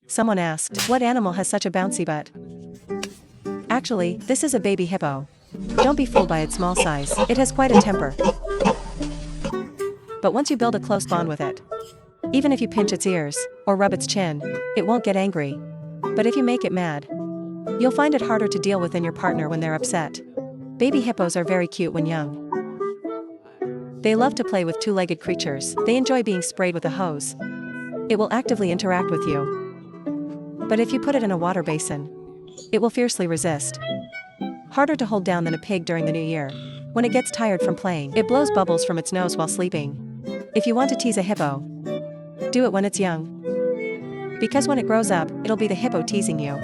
Someone asked, what animal has such a bouncy butt? Actually, this is a baby hippo. Don't be fooled by its small size, it has quite a temper. But once you build a close bond with it, even if you pinch its ears, or rub its chin, it won't get angry. But if you make it mad, you'll find it harder to deal with than your partner when they're upset. Baby hippos are very cute when young. They love to play with two-legged creatures. They enjoy being sprayed with a hose. It will actively interact with you. But if you put it in a water basin, it will fiercely resist. Harder to hold down than a pig during the new year. When it gets tired from playing, it blows bubbles from its nose while sleeping. If you want to tease a hippo, do it when it's young. Because when it grows up, it'll be the hippo teasing you.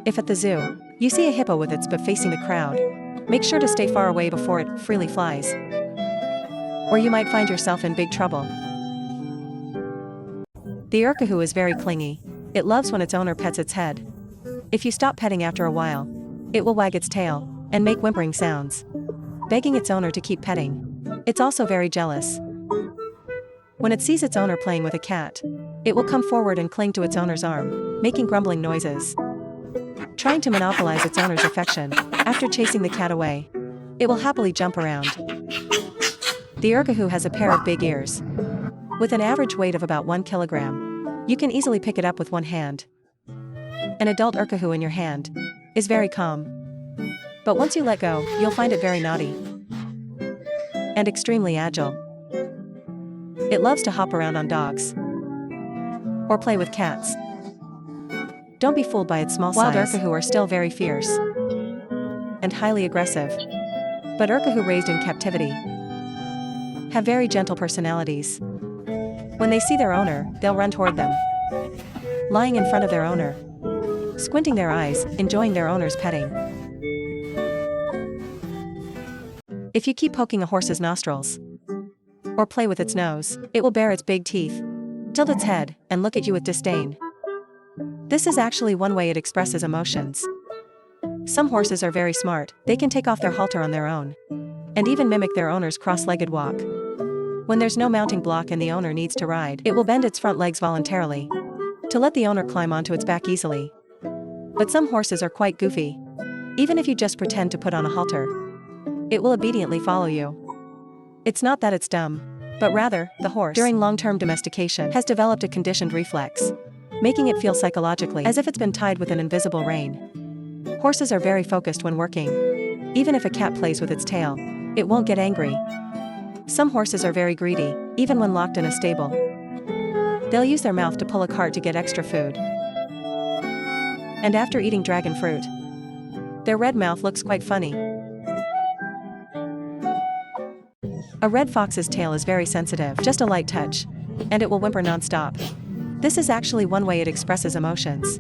If at the zoo, you see a hippo with its butt facing the crowd, make sure to stay far away before it freely flies. Or you might find yourself in big trouble. The urkahu is very clingy. It loves when its owner pets its head. If you stop petting after a while, it will wag its tail and make whimpering sounds, begging its owner to keep petting. It's also very jealous. When it sees its owner playing with a cat, it will come forward and cling to its owner's arm, making grumbling noises, trying to monopolize its owner's affection. After chasing the cat away, it will happily jump around. The urkahu has a pair of big ears. With an average weight of about 1 kilogram, you can easily pick it up with one hand. An adult urkahu in your hand is very calm. But once you let go, you'll find it very naughty and extremely agile. It loves to hop around on dogs or play with cats. Don't be fooled by its small size. Wild urkahu are still very fierce and highly aggressive. But urkahu raised in captivity have very gentle personalities. When they see their owner, they'll run toward them, lying in front of their owner, squinting their eyes, enjoying their owner's petting. If you keep poking a horse's nostrils, or play with its nose, it will bare its big teeth, tilt its head, and look at you with disdain. This is actually one way it expresses emotions. Some horses are very smart. They can take off their halter on their own, and even mimic their owner's cross-legged walk. When there's no mounting block and the owner needs to ride, it will bend its front legs voluntarily to let the owner climb onto its back easily. But some horses are quite goofy. Even if you just pretend to put on a halter, it will obediently follow you. It's not that it's dumb, but rather, the horse, during long-term domestication, has developed a conditioned reflex, making it feel psychologically as if it's been tied with an invisible rein. Horses are very focused when working. Even if a cat plays with its tail, it won't get angry. Some horses are very greedy, even when locked in a stable. They'll use their mouth to pull a cart to get extra food. And after eating dragon fruit, their red mouth looks quite funny. A red fox's tail is very sensitive, just a light touch, and it will whimper non-stop. This is actually one way it expresses emotions.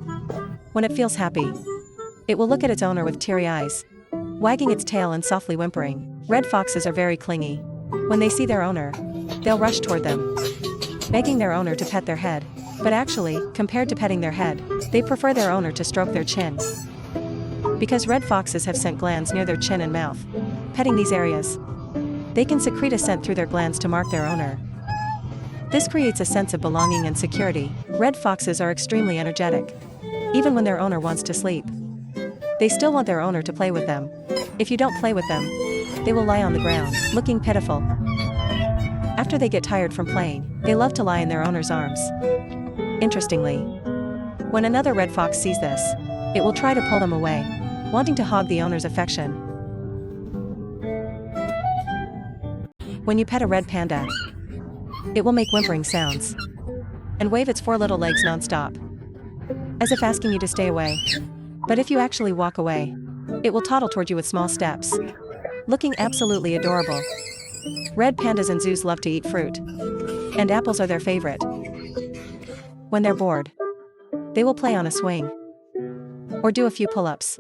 When it feels happy, it will look at its owner with teary eyes, wagging its tail and softly whimpering. Red foxes are very clingy. When they see their owner, they'll rush toward them, begging their owner to pet their head. But actually, compared to petting their head, they prefer their owner to stroke their chin. Because red foxes have scent glands near their chin and mouth, petting these areas, they can secrete a scent through their glands to mark their owner. This creates a sense of belonging and security. Red foxes are extremely energetic. Even when their owner wants to sleep, they still want their owner to play with them. If you don't play with them, they will lie on the ground, looking pitiful. After they get tired from playing, they love to lie in their owner's arms. Interestingly, when another red fox sees this, it will try to pull them away, wanting to hog the owner's affection. When you pet a red panda, it will make whimpering sounds and wave its 4 little legs non-stop, as if asking you to stay away. But if you actually walk away, it will toddle toward you with small steps, looking absolutely adorable. Red pandas in zoos love to eat fruit, and apples are their favorite. When they're bored, they will play on a swing or do a few pull-ups.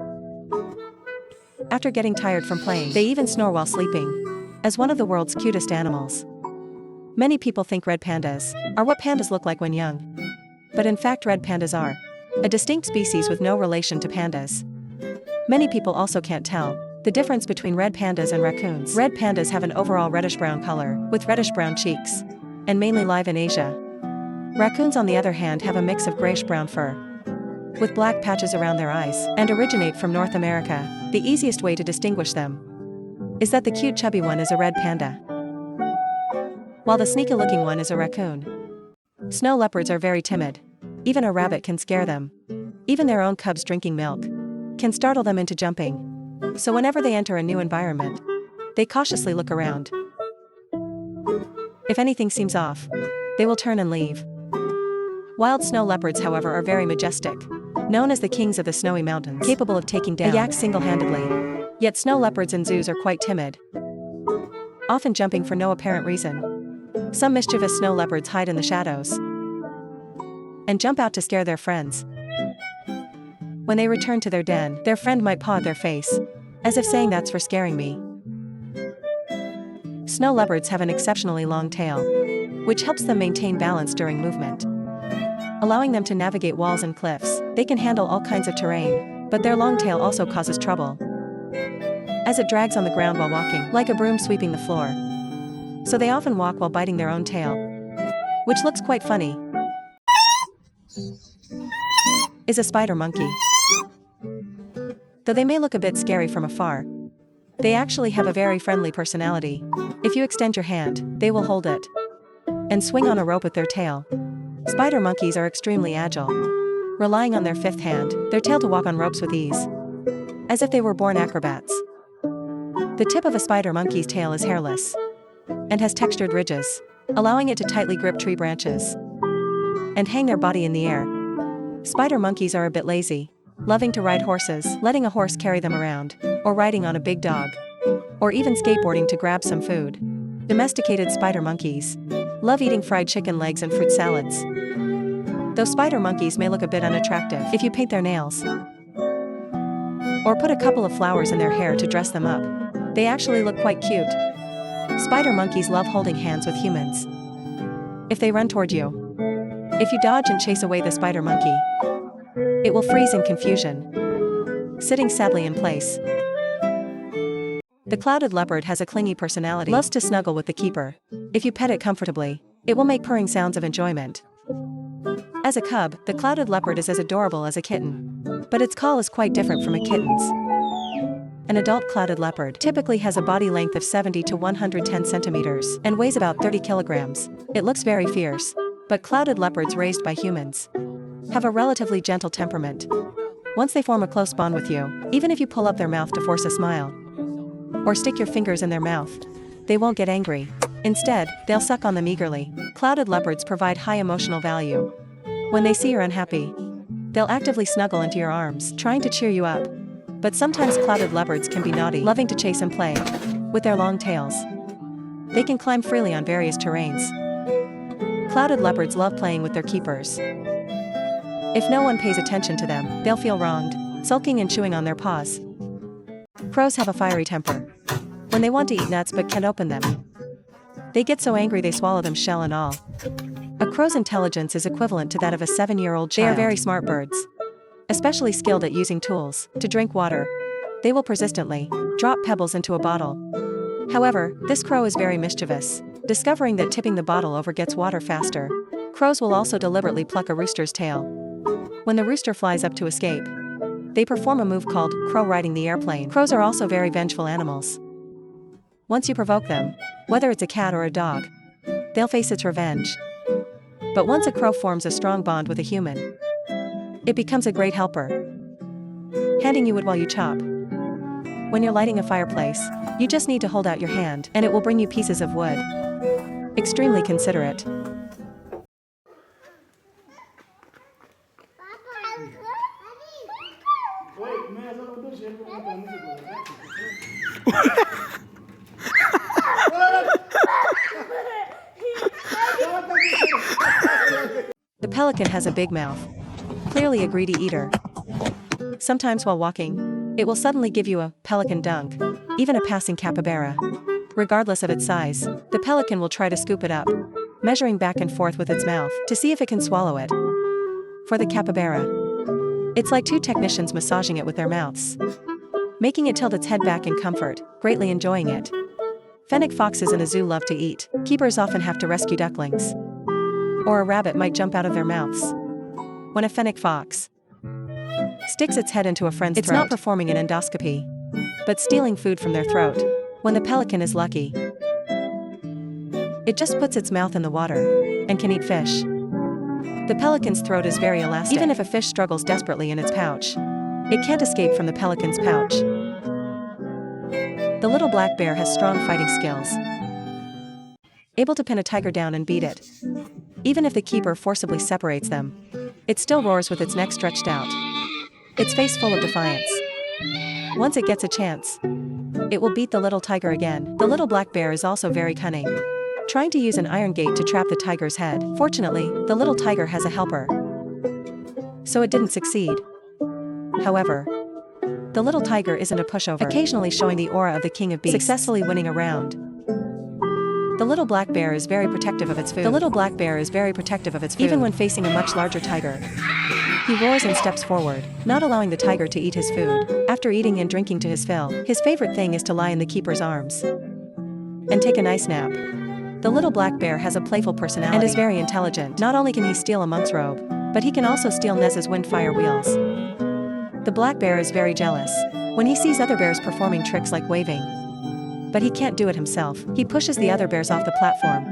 After getting tired from playing, they even snore while sleeping. As one of the world's cutest animals, many people think red pandas are what pandas look like when young. But in fact, red pandas are a distinct species with no relation to pandas. Many people also can't tell the difference between red pandas and raccoons. Red pandas have an overall reddish-brown color, with reddish-brown cheeks, and mainly live in Asia. Raccoons on the other hand have a mix of grayish-brown fur with black patches around their eyes and originate from North America. The easiest way to distinguish them is that the cute chubby one is a red panda, while the sneaky-looking one is a raccoon. Snow leopards are very timid. Even a rabbit can scare them. Even their own cubs drinking milk can startle them into jumping. So whenever they enter a new environment, they cautiously look around. If anything seems off, they will turn and leave. Wild snow leopards, however, are very majestic, known as the kings of the snowy mountains, capable of taking down a yak single-handedly. Yet snow leopards in zoos are quite timid, often jumping for no apparent reason. Some mischievous snow leopards hide in the shadows and jump out to scare their friends. When they return to their den, their friend might paw at their face, as if saying, "That's for scaring me." Snow leopards have an exceptionally long tail, which helps them maintain balance during movement, allowing them to navigate walls and cliffs. They can handle all kinds of terrain, but their long tail also causes trouble, as it drags on the ground while walking, like a broom sweeping the floor. So they often walk while biting their own tail, which looks quite funny. Is a spider monkey. Though they may look a bit scary from afar, they actually have a very friendly personality. If you extend your hand, they will hold it and swing on a rope with their tail. Spider monkeys are extremely agile, relying on their fifth hand, their tail, to walk on ropes with ease, as if they were born acrobats. The tip of a spider monkey's tail is hairless and has textured ridges, allowing it to tightly grip tree branches and hang their body in the air. Spider monkeys are a bit lazy, loving to ride horses, letting a horse carry them around, or riding on a big dog, or even skateboarding to grab some food. Domesticated spider monkeys love eating fried chicken legs and fruit salads. Though spider monkeys may look a bit unattractive if you paint their nails or put a couple of flowers in their hair to dress them up, they actually look quite cute. Spider monkeys love holding hands with humans if they run toward you. If you dodge and chase away the spider monkey, it will freeze in confusion, sitting sadly in place. The clouded leopard has a clingy personality, loves to snuggle with the keeper. If you pet it comfortably, it will make purring sounds of enjoyment. As a cub, the clouded leopard is as adorable as a kitten, but its call is quite different from a kitten's. An adult clouded leopard typically has a body length of 70 to 110 centimeters and weighs about 30 kilograms. It looks very fierce, but clouded leopards raised by humans have a relatively gentle temperament. Once they form a close bond with you, even if you pull up their mouth to force a smile or stick your fingers in their mouth, they won't get angry. Instead, they'll suck on them eagerly. Clouded leopards provide high emotional value. When they see you're unhappy, they'll actively snuggle into your arms, trying to cheer you up. But sometimes clouded leopards can be naughty, loving to chase and play with their long tails. They can climb freely on various terrains. Clouded leopards love playing with their keepers. If no one pays attention to them, they'll feel wronged, sulking and chewing on their paws. Crows have a fiery temper. When they want to eat nuts but can't open them, they get so angry they swallow them shell and all. A crow's intelligence is equivalent to that of a 7-year-old child. They are very smart birds, especially skilled at using tools. To drink water, they will persistently drop pebbles into a bottle. However, this crow is very mischievous. Discovering that tipping the bottle over gets water faster, crows will also deliberately pluck a rooster's tail. When the rooster flies up to escape, they perform a move called crow riding the airplane. Crows are also very vengeful animals. Once you provoke them, whether it's a cat or a dog, they'll face its revenge. But once a crow forms a strong bond with a human, it becomes a great helper, handing you wood while you chop. When you're lighting a fireplace, you just need to hold out your hand, and it will bring you pieces of wood. Extremely considerate. The pelican has a big mouth, clearly a greedy eater. Sometimes while walking, it will suddenly give you a pelican dunk, even a passing capybara. Regardless of its size, the pelican will try to scoop it up, measuring back and forth with its mouth to see if it can swallow it. For the capybara, it's like two technicians massaging it with their mouths, making it tilt its head back in comfort, greatly enjoying it. Fennec foxes in a zoo love to eat. Keepers often have to rescue ducklings or a rabbit might jump out of their mouths. When a fennec fox sticks its head into a friend's throat, it's not performing an endoscopy, but stealing food from their throat. When the pelican is lucky, it just puts its mouth in the water and can eat fish. The pelican's throat is very elastic. Even if a fish struggles desperately in its pouch, it can't escape from the pelican's pouch. The little black bear has strong fighting skills, able to pin a tiger down and beat it. Even if the keeper forcibly separates them, it still roars with its neck stretched out, its face full of defiance. Once it gets a chance, it will beat the little tiger again. The little black bear is also very cunning, trying to use an iron gate to trap the tiger's head. Fortunately, the little tiger has a helper, so it didn't succeed. However, the little tiger isn't a pushover, occasionally showing the aura of the king of beasts, successfully winning a round. The little black bear is very protective of its food. Even when facing a much larger tiger, he roars and steps forward, not allowing the tiger to eat his food. After eating and drinking to his fill, his favorite thing is to lie in the keeper's arms and take a nice nap. The little black bear has a playful personality and is very intelligent. Not only can he steal a monk's robe, but he can also steal Nez's windfire wheels. The black bear is very jealous when he sees other bears performing tricks like waving, but he can't do it himself. He pushes the other bears off the platform